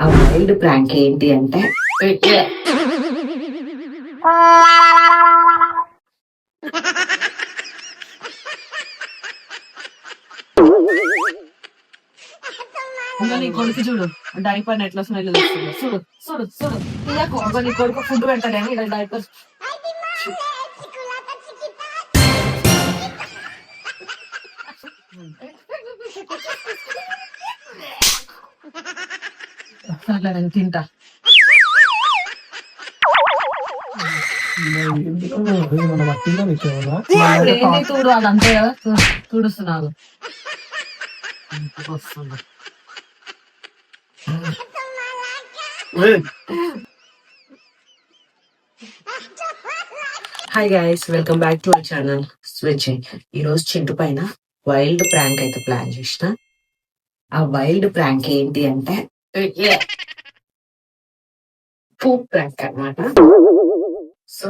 ఆ wild prank ఏంటి అంటే నీ కొడుకు చూడు డైపర్ ఎట్లా స్మెల్ చూస్తుందో చూడు చూడు చూడు తీయకు నీ కొడుకు ఫుడ్ పెట్టాడని ఇలా డైపర్ అట్లా నేను తింటా ఏంటి చూడు అది అంతే కదా చూడుస్తున్నాను వస్తుంది hi guys, welcome back to our channel switch. ఈ రోజు చింటు పైన వైల్డ్ ప్రాంక్ అయితే ప్లాన్ చేసిన. ఆ వైల్డ్ ప్రాంక్ ఏంటి అంటే ఫుడ్ ప్రాంక్ అన్నమాట. సో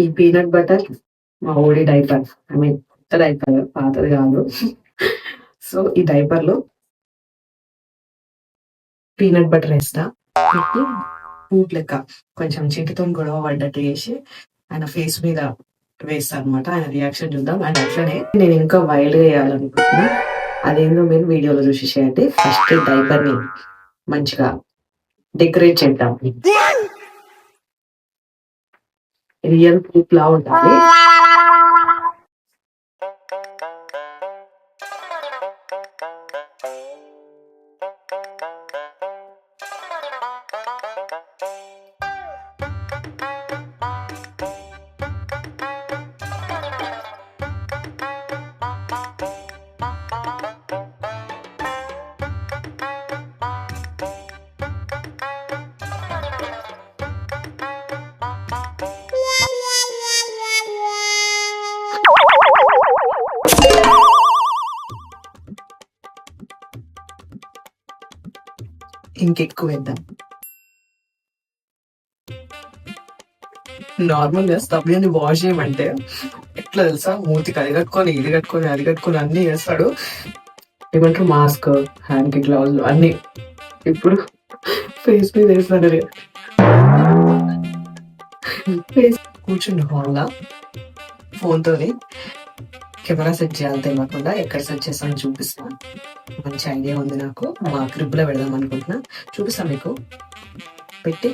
ఈ పీనట్ బటర్ మా ఓడి డైపర్, ఐ మీన్ కొత్త డైపర్, పాతది కాదు. సో ఈ డైపర్ లో పీనట్ బటర్ వేస్తా, పెట్టి ఫుడ్ లెక్క కొంచెం చింటితో గొడవ పడ్డట్టు చేసి ఆయన ఫేస్ మీద వేస్తా అనమాట. ఆయన రియాక్షన్ చూద్దాం. అండ్ అట్లనే నేను ఇంకా వైల్డ్ గా వేయాలనుకుంటున్నా. అదేందో మీరు వీడియోలో చూసి చేయండి. ఫస్ట్ డైపర్ ని మంచిగా డెకరేట్ చేద్దాం. రియల్ ప్రూఫ్ లా ఉండాలి. ఇంకెక్కువ వేద్దాం. నార్మల్ గా స్టవ్ని వాష్ చేయమంటే ఎట్లా తెలుసా, మూతికి అది కట్టుకొని ఇది కట్టుకొని అది కట్టుకొని అన్ని చేస్తాడు. ఏమంటారు, మాస్క్, హ్యాండ్ కి గ్లౌజ్ అన్ని. ఇప్పుడు ఫేస్ మీద వేస్తాడు. ఫేస్ కూర్చుండు హాల్లా ఫోన్ తోని కెమెరా సెట్ చేయాలి తెలియకుండా ఎక్కడ సెట్ చేస్తానో చూపిస్తా. మంచి ఐడియా ఉంది నాకు. మా క్రిబ్ లో పెడదాం అనుకుంటున్నా. చూపిస్తా మీకు. పెట్టి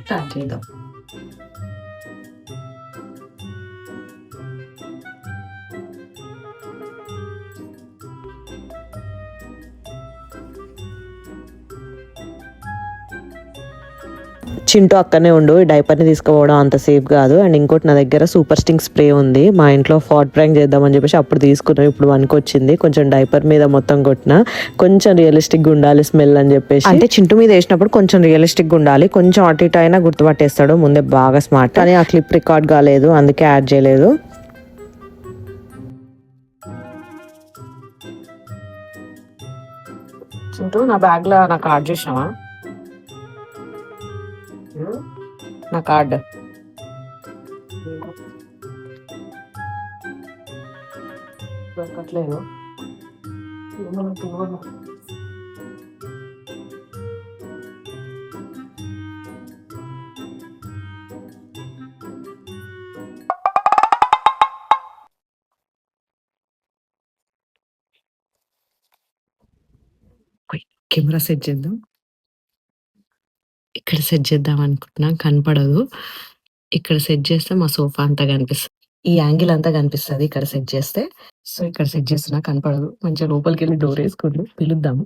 స్టార్ట్ చేద్దాం. చింటూ అక్కడనే ఉండు, ఈ డైపర్ని తీసుకుపోవడం అంత సేఫ్ కాదు. అండ్ ఇంకోటి నా దగ్గర సూపర్ స్టింగ్ స్ప్రే ఉంది. మా ఇంట్లో ఫాట్ ప్రాంక్ చేద్దామని చెప్పేసి అప్పుడు తీసుకున్నాం. ఇప్పుడు వన్కి వచ్చింది. కొంచెం డైపర్ మీద మొత్తం కొట్టిన, కొంచెం రియలిస్టిక్గా ఉండాలి స్మెల్ అని చెప్పేసి. అంటే చింటూ మీద వేసినప్పుడు కొంచెం రియలిస్టిక్గా ఉండాలి. కొంచెం అటు ఇటు అయినా గుర్తుపట్టేస్తాడు. ముందే బాగా స్మార్ట్. కానీ ఆ క్లిప్ రికార్డ్ కాలేదు, అందుకే యాడ్ చేయలేదు. చింటూ, నా బ్యాగ్ లో నా కార్డ్ చూసావా? నా కార్డ్ దొరకట్లేదు. కెమెరా సెట్ చేద్దాం. ఇక్కడ సెట్ చేద్దాం అనుకుంటున్నా, కనపడదు. ఇక్కడ సెట్ చేస్తే మా సోఫా అంతా కనిపిస్తుంది. ఈ యాంగిల్ అంతా కనిపిస్తుంది ఇక్కడ సెట్ చేస్తే. సో ఇక్కడ సెట్ చేస్తున్నా, కనపడదు. మంచిగా లోపలికి వెళ్ళి డోర్ వేసుకుంటూ పిలుద్దాము.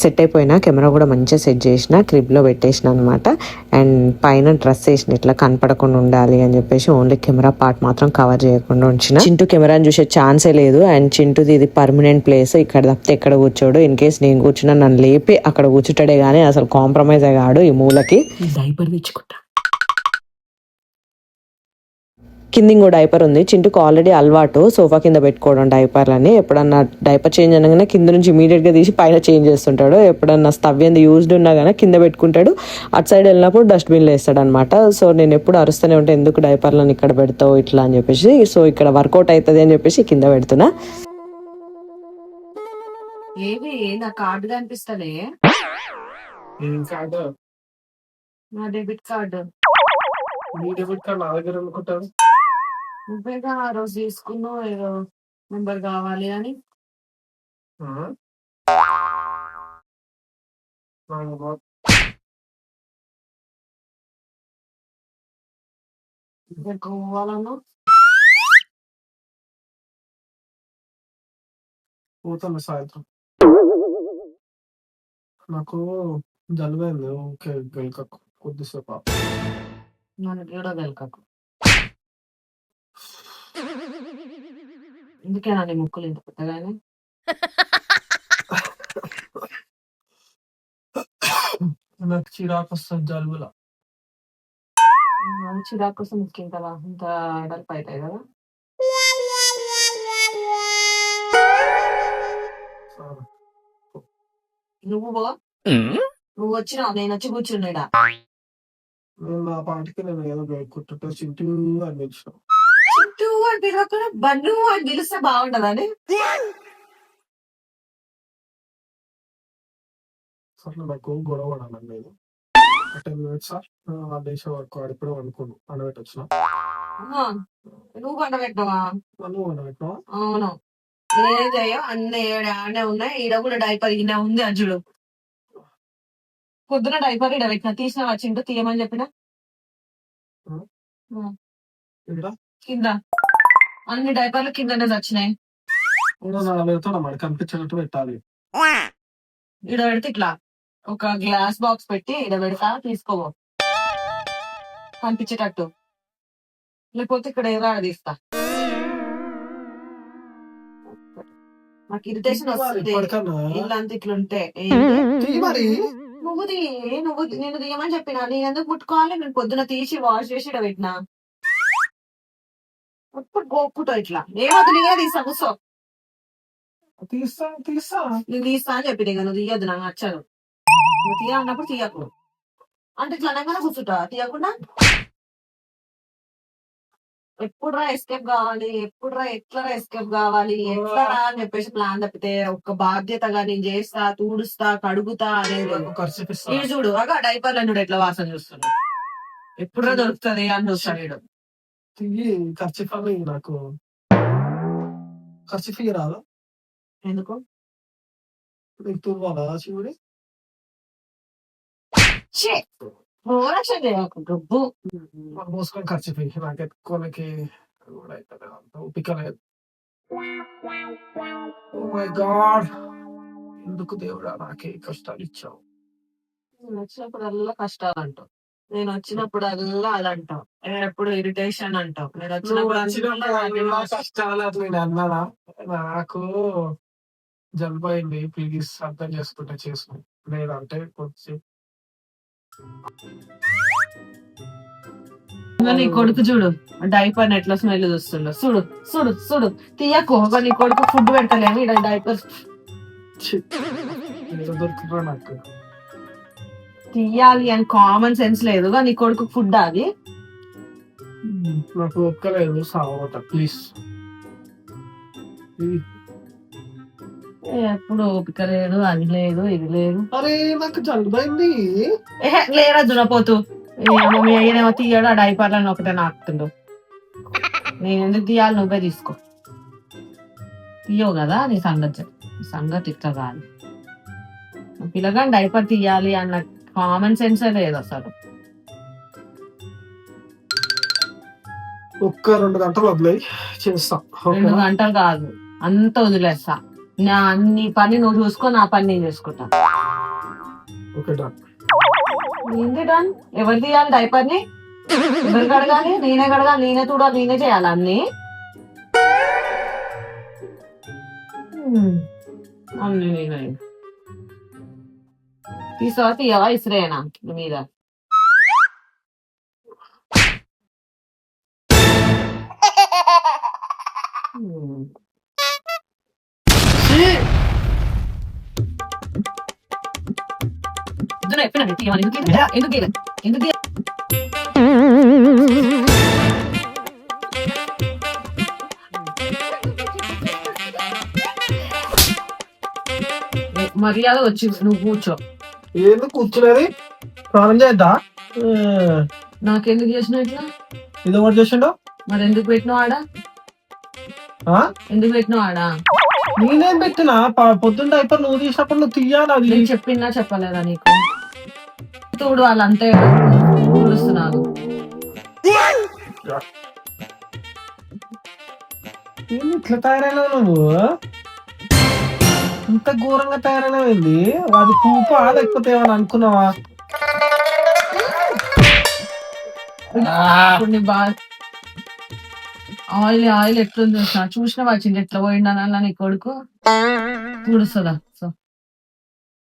సెట్ అయిపోయినా కెమెరా కూడా మంచిగా సెట్ చేసిన, క్రిబ్లో పెట్టేసిన అనమాట. అండ్ పైన డ్రెస్ వేసిన ఇట్లా కనపడకుండా ఉండాలి అని చెప్పేసి ఓన్లీ కెమెరా పార్ట్ మాత్రం కవర్ చేయకుండా ఉంచిన. చింటూ కెమెరాని చూసే ఛాన్సే లేదు. అండ్ చింటూది ఇది పర్మనెంట్ ప్లేస్. ఇక్కడ తప్పితే ఎక్కడ కూర్చోడు. ఇన్ కేస్ నేను కూర్చున్నా నన్ను లేపి అక్కడ కూర్చుంటాడే కానీ అసలు కాంప్రమైజ్ అయ్యాడు ఈ మూలకి. డైపర్ తెచ్చుకుంటా. కింద ఇంకో డైపర్ ఉంది. చింటూకి ఆల్రెడీ అలవాటు సోఫా కింద పెట్టుకోవడం డైపర్లని. ఎప్పుడన్నా డైపర్ చేంజ్ అనగానే కింద నుంచి ఇమీడియట్గా తీసి పైన చేంజ్ చేస్తుంటాడు. ఎప్పుడన్నా స్టవ్యంది యూజ్డ్ ఉన్నా కానీ కింద పెట్టుకుంటాడు. అటు సైడ్ వెళ్ళినప్పుడు డస్ట్బిన్లో వేస్తాడు అనమాట. సో నేను ఎప్పుడు అరుస్తూనే ఉంటే ఎందుకు డైపర్లను ఇక్కడ పెడతావు ఇట్లా అని చెప్పేసి. సో ఇక్కడ వర్కౌట్ అవుతుంది అని చెప్పేసి కింద పెడుతున్నా. ఏవి నా కార్డు కనిపిస్తలే, ఏం కార్డు? నా డెబిట్ కార్డు. నీ డెబిట్ కార్డు నా దగ్గర అనుకుంటాను. నువ్వేగా ఆ రోజు తీసుకున్నావు ఏదో నెంబర్ కావాలి అని. కావాలన్నా పోతాను సాయంత్రం. నాకు జలుబైంది. ఓకే గెలకకు కొద్దిసేపు. మనకి కూడా వెళ్ళకకు. ఎందుకేనా నీ ముక్కులు ఇంత పెద్దగానే? నాకు చిరాకు వస్తుంది జలుబులా. చిరాకు కోసం ముక్కు ఇంత ఎడల్పు అవుతాయి కదా. సరే. నువ్వు వచ్చినావు, నేను వచ్చి కూర్చున్నాడా. నేను నా పాటికి నేను ఏదో కుట్టుంటే చింటూ అని పిలిచిన. చుట్టూ అని పిలవకుండా బన్ను అని పిలిస్తే బాగుంటదని. సరే నాకు గొడవ పడాలని లేదు. 10 minutes ఆ దేశ వర్క్ ఆడిప్పుడు అనుకోను అనబెట్టి వచ్చిన. నువ్వు పంట పెట్టవా? నువ్వు అనబెట్టినా? అవును. ఏం చెయ్యవు, అన్నీ ఆడే ఉన్నాయి. ఈడ కూడా డైపర్ ఈయన ఉంది అజ్జుడు. పొద్దున డైపర్ ఈడ పెట్టిన తీసిన వచ్చింటూ తీయమని చెప్పిన. కింద అన్ని డైపర్లు కిందనే వచ్చినాయి. మరి కనిపించినట్టు పెట్టాలి. ఈడ పెడితే ఇట్లా ఒక గ్లాస్ బాక్స్ పెట్టి ఈడ పెడతా, తీసుకోవో కనిపించేటట్టు. లేకపోతే ఇక్కడ ఏదో ఆడ తీస్తా. నాకు ఇరిటేషన్ వస్తుంది ఇల్లంతా ఇట్లుంటే. నువ్వు నేను తీయమని చెప్పినా, నీ ఎందుకు ముట్టుకోవాలి? నేను పొద్దున తీసి వాష్ చేసి ఈడ పెట్టినా. ఎప్పుడు గోపుతో ఇట్లా ఏమవుతుంది? నీగా తీస్తా, కూర్చో. నేను తీస్తా అని చెప్పి నువ్వు తీయద్దు, నాకు నచ్చదు. నువ్వు తీయాలన్నప్పుడు తీయకు అంటే ఇట్లా అనగానే కూర్చుంటా తీయకుండా. ఎప్పుడురా ఎస్కేప్ కావాలి, ఎప్పుడురా ఎట్లా ఎస్కేప్ కావాలి, ఎట్లా రా అని చెప్పేసి ప్లాన్ తప్పితే ఒక్క బాధ్యతగా నేను చేస్తా, తూడుస్తా, కడుగుతా అనేది. వీడు చూడు అగా డైపర్లను చూడు ఎట్లా వాసన చూస్తున్నా. ఎప్పుడురా దొరుకుతుంది అని చూస్తాడు. ఖర్చు నాకు ఖర్చు రాదు. ఎందుకు నీకు తువ్వాలా శివుడి? గబ్బు మోసుకొని ఖర్చు నాకు ఎత్తుకోనికి కూడా అవుతుంది, అంత ఓపిక లేదు. ఓ మై గాడ్, ఎందుకు దేవుడా నాకే కష్టాలు ఇచ్చావు? నేను వచ్చినప్పుడల్లా కష్టాలు అంటావు, నేను వచ్చినప్పుడల్లా అది అంటావు. ఎప్పుడు ఇరిటేషన్ అంటావు. నేను వచ్చినప్పుడు కష్టాలు అది నేను అన్నానా? నాకు జలుబు అయింది, ప్లీజ్ అర్థం చేసుకుంటే చేసుకో. లేదంటే కొంచెం నీ కొడుకు చూడు డైపర్ ఎట్లా స్మెల్ చూస్తుండో. చూడు చూడు చూడు తీయకు. నీ కొడుకు ఫుడ్ పెడతలేము ఇక్కడ డైపర్ దొరుకుతున్నా నాకు. తీయాలి అని కామన్ సెన్స్ లేదు. నీ కొడుకు ఫుడ్ అది నాకు ఒక్కలేదు సావట ప్లీజ్. ఎప్పుడు ఓపిక లేదు, అది లేదు, ఇది లేదు. అరే నాకు జలుబైంది. లేరా దునపోతూ మమ్మీ అయ్యేమో తీయడు ఆ డైపర్లను ఒకటే నాకుతుండు. నేను ఎందుకు తీయాలి? నువ్వే తీసుకో. తీయవు కదా నీ సంగతి ఇట్లా కాదు. పిల్లగాని డైపర్ తీయాలి అన్న కామన్ సెన్స్ లేదు అసలు. ఒక్క 2 గంటలు వదిలేయి చేస్తా. 2 గంటలు కాదు, అంత వదిలేస్తా. నీ పని నువ్వు చూసుకో, నా పని నేను చేసుకుంటా. ఏంది డన్? ఎవరు తీయాలి డైపర్ ని? ఎవరు కడగాలి? నేనే కడగాలి, నేనే చూడాలి, నేనే చేయాలి అన్ని. అన్ని నేనే తీయవా ఇసురేనా మీద? చెప్పిన ఎందుకు ఎందుకు మర్యాద వచ్చి నువ్వు కూర్చో. ఏంది కూర్చునేది? స్నానం చేద్దా? నాకెందుకు చేసిన ఇట్లా? ఇది ఒకటి చేసిండు. మరి ఎందుకు పెట్టినావు ఆడ? ఎందుకు పెట్టినావు ఆడ? నేనేం పెట్టినా? పొద్దున్న డైపర్ నువ్వు తీసినప్పుడు నువ్వు తీయాలి. అది నేను చెప్పినా చెప్పలేదా నీకు? తోడు వాళ్ళంతే తుడుస్తున్నారు. ఏంది ఇట్లా తయారైనా నువ్వు? ఇంత ఘోరంగా తయారైనది. అది పూప లేకపోతే ఏమని అనుకున్నావా? కొన్ని బాగా ఆయిల్ ఎట్లుంది చూసిన వచ్చింది ఎట్లా పోయిండనల్లా నీ కొడుకు తుడుస్తుందా? సో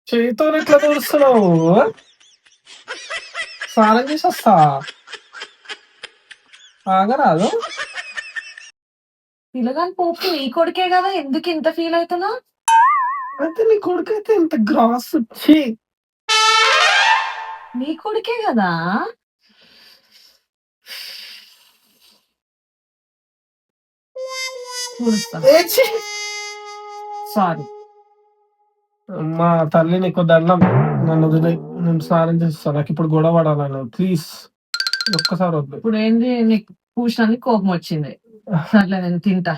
చేతితో ఎట్లా తుడుస్తున్నావు? స్నానం చేసి వస్తా. ఆగరాదు. పిల్లగాని పోపు నీ కొడుకే కదా, ఎందుకు ఇంత ఫీల్ అవుతున్నా? అయితే నీ కొడుకు అయితే ఇంత గ్రాస్ వచ్చి నీ కొడుకే కదా. సారీ మా తల్లి నీకు దండం. నన్ను వదిలే, నేను స్నానం చేస్తాను. నాకు ఇప్పుడు గొడవ పడాలను ప్లీజ్. ఒక్కసారి వద్దు. ఇప్పుడు ఏంది నీకు పూసినందుకు కోపం వచ్చింది. సర్లే నేను తింటా.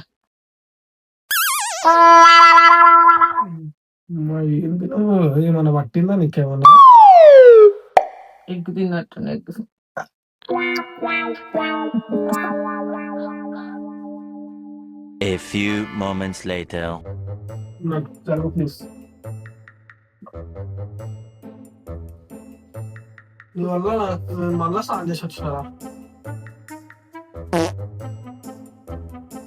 ఏంది నువ్వు? ఏమన్నా పట్టిందా నీకేమన్నా? ఎగ్గు తిన్నట్టు egg. A few moments later. నాకు జరుగు ప్లీజ్. ఇవల్ల నేను మళ్ళా స్నానం చేసి వచ్చినారా?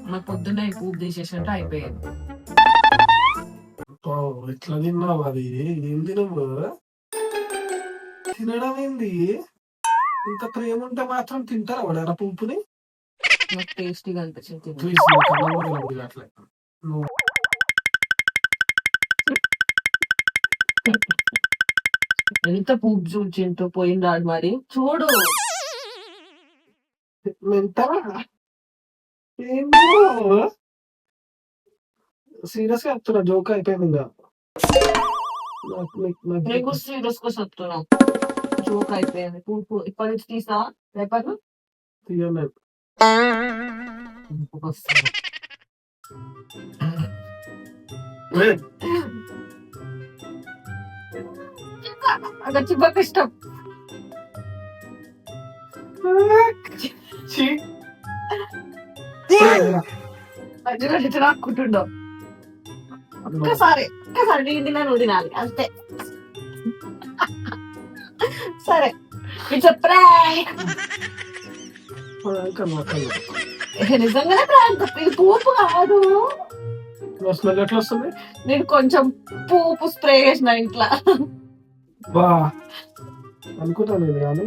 నాకు పొద్దున్నే పూపు తీసేసినట్టు అయిపోయింది. ఎట్లా తిన్నావు? అది ఏంది నువ్వు తినడం? ఏంది ఇంత ప్రేమ ఉంటే మాత్రం తింటారా వాడారా పుంపుని? నాకు టేస్టీగా అనిపించింది. ప్లీజ్ అట్లే ఎంత పూపు చూచింటూ పోయిందాడు మరి చూడు. సీరియస్ గా చెప్తున్నా, జోక్ అయిపోయింది. నీకు సీరియస్ గా చెప్తున్నావు, జోక్ అయిపోయింది. పూపు ఇప్పటి నుంచి తీసా పేపర్లు తీయలేదు. అక్కడ చిబ్బకు ఇష్టం. నాకుంటుండవు. ఒక్కసారి నేను తిన్నా, నువ్వు తినాలి అంతే. సరే ఇట్స్ అ ప్రాంక్. నిజంగానే ప్రాంక్, ఇది పూపు కాదు. స్మెల్ ఎట్లా వస్తుంది? నేను కొంచెం పూపు స్ప్రే చేసిన ఇంట్లో. బా అనుకుంటా నేను, కానీ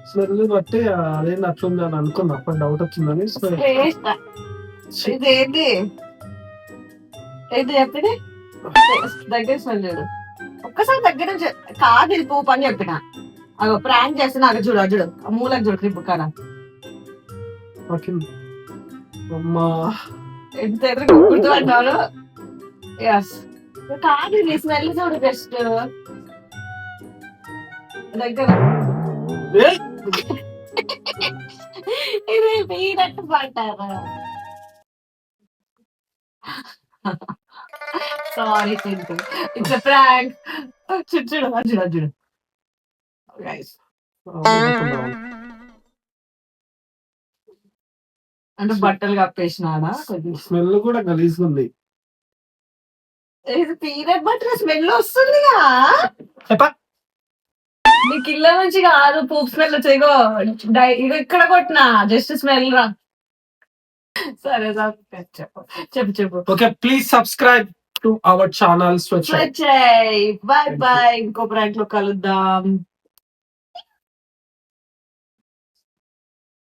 స్మెల్ బట్టి అదేంటి అట్లుంది అని అనుకున్నా. అప్పుడు డౌట్ వచ్చిందని ఇదేంటి ఏంటి చెప్పిన దగ్గర స్మెల్ చూడు. ఒక్కసారి దగ్గర నుంచి కాదు ఇది పూపు అని చెప్పిన. అగో ప్రాంక్ చేస్తే నాకు చూడు చూడు ఆ మూలకు చూడు ట్రిప్ కాడ అమ్మా ఎంత ఎదురు గుర్తుపడ్డాను. ఎస్ కాదు నీ స్మెల్ చూడు బెస్ట్ దగ్గర. ఇది మీరట్టు పడ్డారా? Sorry Chintu, it's a prank. చూడు చూడు చూడు గైస్. అంటే బట్టలు కప్పేసినాడా? స్మెల్ కూడా గలీజ్గా ఉంది. ఇది పీనట్ బటర్ స్మెల్ వస్తుందిగా. నీకు ఇళ్ళ నుంచి కాదు పూప్ స్మెల్ వచ్చేగో. ఇగో ఇక్కడ కొట్టినా జస్ట్ స్మెల్ రా. సరే చెప్పు. Okay, please subscribe to our channel. Bye bye. ఇంకో ప్రాంక్ లో కలుద్దాం.